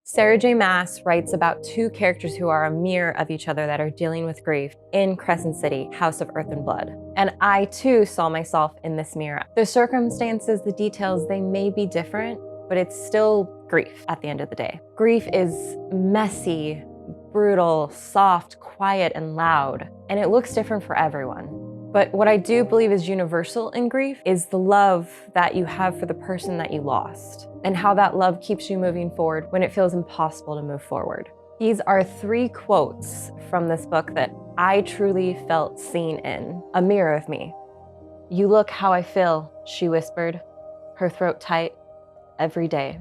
Sarah J Maas writes about two characters who are a mirror of each other that are dealing with grief in Crescent City, House of Earth and Blood. And I too saw myself in this mirror. The circumstances, the details, they may be different, but it's still grief at the end of the day. Grief is messy, brutal, soft, quiet, and loud, and it looks different for everyone. But what I do believe is universal in grief is the love that you have for the person that you lost, and how that love keeps you moving forward when it feels impossible to move forward. These are 3 quotes from this book that I truly felt seen in. A mirror of me. "You look how I feel," she whispered, her throat tight, "every day."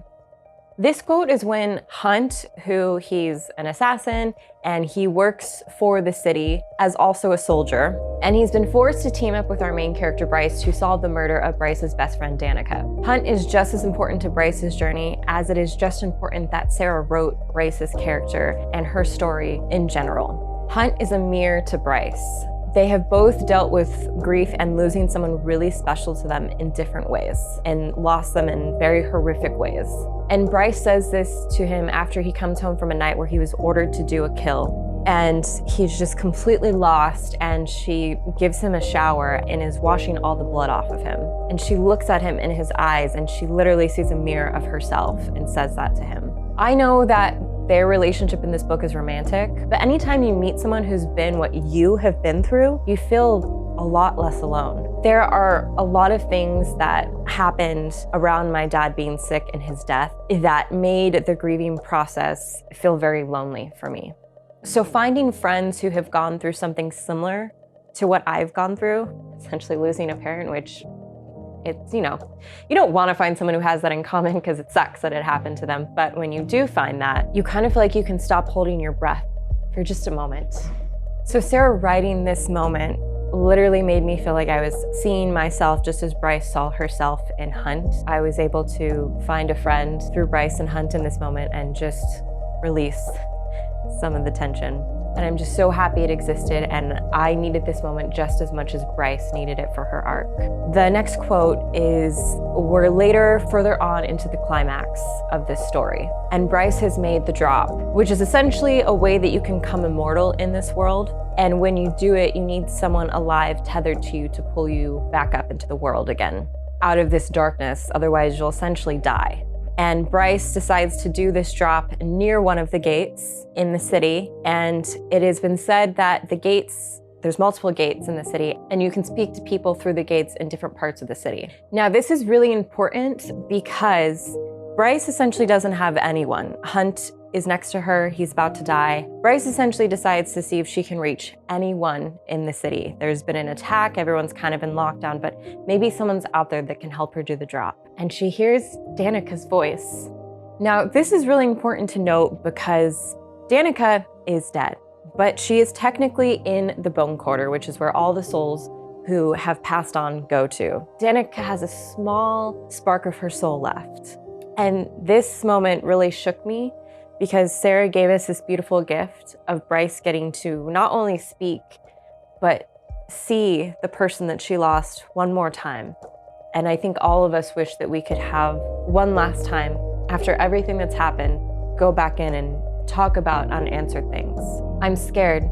This quote is when Hunt, who he's an assassin and he works for the city as also a soldier, and he's been forced to team up with our main character Bryce to solve the murder of Bryce's best friend Danica. Hunt is just as important to Bryce's journey as it is just important that Sarah wrote Bryce's character and her story in general. Hunt is a mirror to Bryce. They have both dealt with grief and losing someone really special to them in different ways and lost them in very horrific ways. And Bryce says this to him after he comes home from a night where he was ordered to do a kill. And he's just completely lost, and she gives him a shower and is washing all the blood off of him. And she looks at him in his eyes and she literally sees a mirror of herself and says that to him. I know that their relationship in this book is romantic, but anytime you meet someone who's been what you have been through, you feel a lot less alone. There are a lot of things that happened around my dad being sick and his death that made the grieving process feel very lonely for me. So finding friends who have gone through something similar to what I've gone through, essentially losing a parent, which it's, you don't want to find someone who has that in common because it sucks that it happened to them. But when you do find that, you kind of feel like you can stop holding your breath for just a moment. So Sarah writing this moment literally made me feel like I was seeing myself just as Bryce saw herself in Hunt. I was able to find a friend through Bryce and Hunt in this moment and just release some of the tension. And I'm just so happy it existed, and I needed this moment just as much as Bryce needed it for her arc. The next quote is, we're later further on into the climax of this story, and Bryce has made the drop, which is essentially a way that you can become immortal in this world. And when you do it, you need someone alive tethered to you to pull you back up into the world again, out of this darkness, otherwise you'll essentially die. And Bryce decides to do this drop near one of the gates in the city. And it has been said that the gates, there's multiple gates in the city, and you can speak to people through the gates in different parts of the city. Now, this is really important because Bryce essentially doesn't have anyone. Hunt is next to her, he's about to die. Bryce essentially decides to see if she can reach anyone in the city. There's been an attack, everyone's kind of in lockdown, but maybe someone's out there that can help her do the drop. And she hears Danica's voice. Now, this is really important to note because Danica is dead, but she is technically in the bone quarter, which is where all the souls who have passed on go to. Danica has a small spark of her soul left. And this moment really shook me because Sarah gave us this beautiful gift of Bryce getting to not only speak, but see the person that she lost one more time. And I think all of us wish that we could have one last time, after everything that's happened, go back in and talk about unanswered things. I'm scared.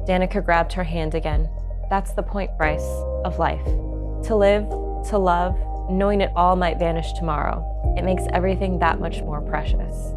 Danica grabbed her hand again. That's the point, Bryce, of life. To live, to love, knowing it all might vanish tomorrow. It makes everything that much more precious.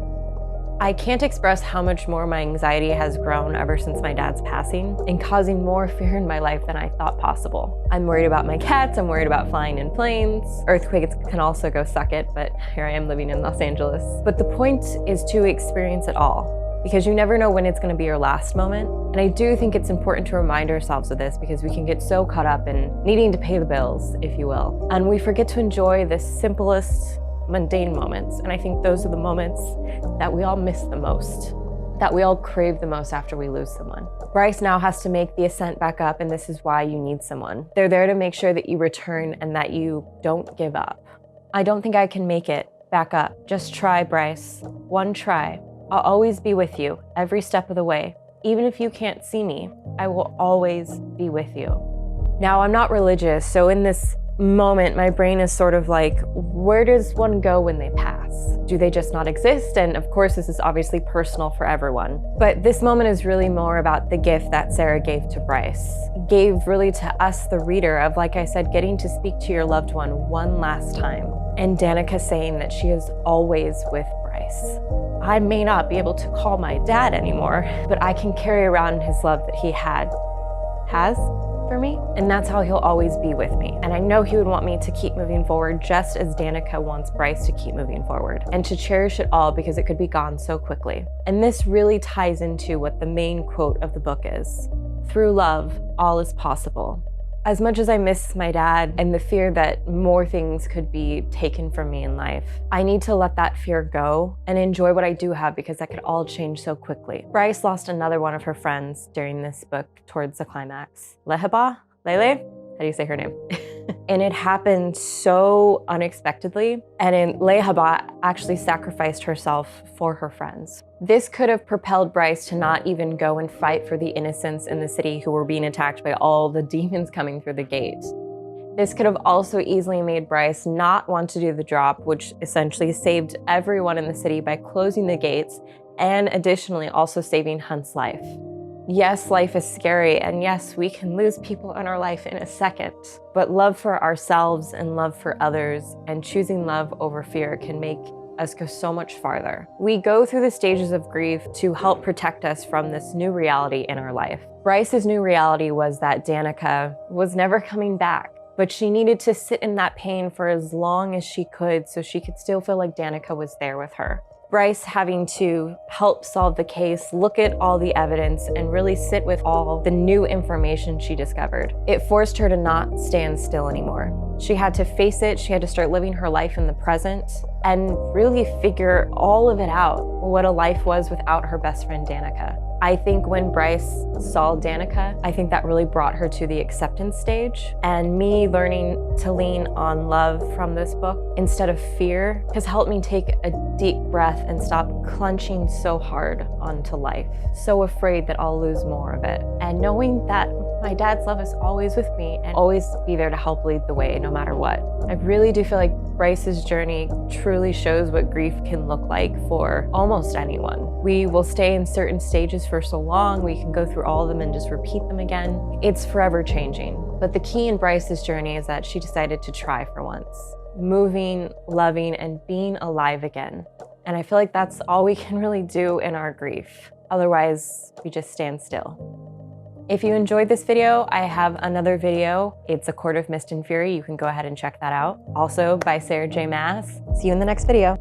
I can't express how much more my anxiety has grown ever since my dad's passing and causing more fear in my life than I thought possible. I'm worried about my cats, I'm worried about flying in planes. Earthquakes can also go suck it, but here I am living in Los Angeles. But the point is to experience it all, because you never know when it's gonna be your last moment. And I do think it's important to remind ourselves of this because we can get so caught up in needing to pay the bills, if you will. And we forget to enjoy the simplest, mundane moments. And I think those are the moments that we all miss the most, that we all crave the most after we lose someone. Bryce now has to make the ascent back up, and this is why you need someone. They're there to make sure that you return and that you don't give up. I don't think I can make it back up. Just try, Bryce. One try. I'll always be with you every step of the way. Even if you can't see me, I will always be with you. Now, I'm not religious, so in this moment, my brain is sort of like, where does one go when they pass? pass? Do they just not exist? And of course, this is obviously personal for everyone. But this moment is really more about the gift that Sarah gave to Bryce. Gave really to us, the reader, of, like I said, getting to speak to your loved one one last time. And Danica saying that she is always with Bryce. I may not be able to call my dad anymore, but I can carry around his love that he has for me, and that's how he'll always be with me. And I know he would want me to keep moving forward, just as Danica wants Bryce to keep moving forward, and to cherish it all because it could be gone so quickly. And this really ties into what the main quote of the book is. Through love, all is possible. As much as I miss my dad and the fear that more things could be taken from me in life, I need to let that fear go and enjoy what I do have, because that could all change so quickly. Bryce lost another one of her friends during this book towards the climax. Lele? How do you say her name? And it happened so unexpectedly. And Lehaba actually sacrificed herself for her friends. This could have propelled Bryce to not even go and fight for the innocents in the city who were being attacked by all the demons coming through the gate. This could have also easily made Bryce not want to do the drop, which essentially saved everyone in the city by closing the gates, and additionally also saving Hunt's life. Yes, life is scary, and yes, we can lose people in our life in a second, but love for ourselves and love for others and choosing love over fear can make us go so much farther. We go through the stages of grief to help protect us from this new reality in our life. Bryce's new reality was that Danica was never coming back, but she needed to sit in that pain for as long as she could so she could still feel like Danica was there with her. Bryce having to help solve the case, look at all the evidence, and really sit with all the new information she discovered. It forced her to not stand still anymore. She had to face it, she had to start living her life in the present, and really figure all of it out, what a life was without her best friend Danica. I think when Bryce saw Danica, I think that really brought her to the acceptance stage. And me learning to lean on love from this book instead of fear has helped me take a deep breath and stop clenching so hard onto life. So afraid that I'll lose more of it. And knowing that my dad's love is always with me and always be there to help lead the way no matter what. I really do feel like Bryce's journey truly shows what grief can look like for almost anyone. We will stay in certain stages for so long, we can go through all of them and just repeat them again. It's forever changing. But the key in Bryce's journey is that she decided to try for once. Moving, loving, and being alive again. And I feel like that's all we can really do in our grief. Otherwise, we just stand still. If you enjoyed this video, I have another video. It's A Court of Mist and Fury. You can go ahead and check that out. Also by Sarah J Maas. See you in the next video.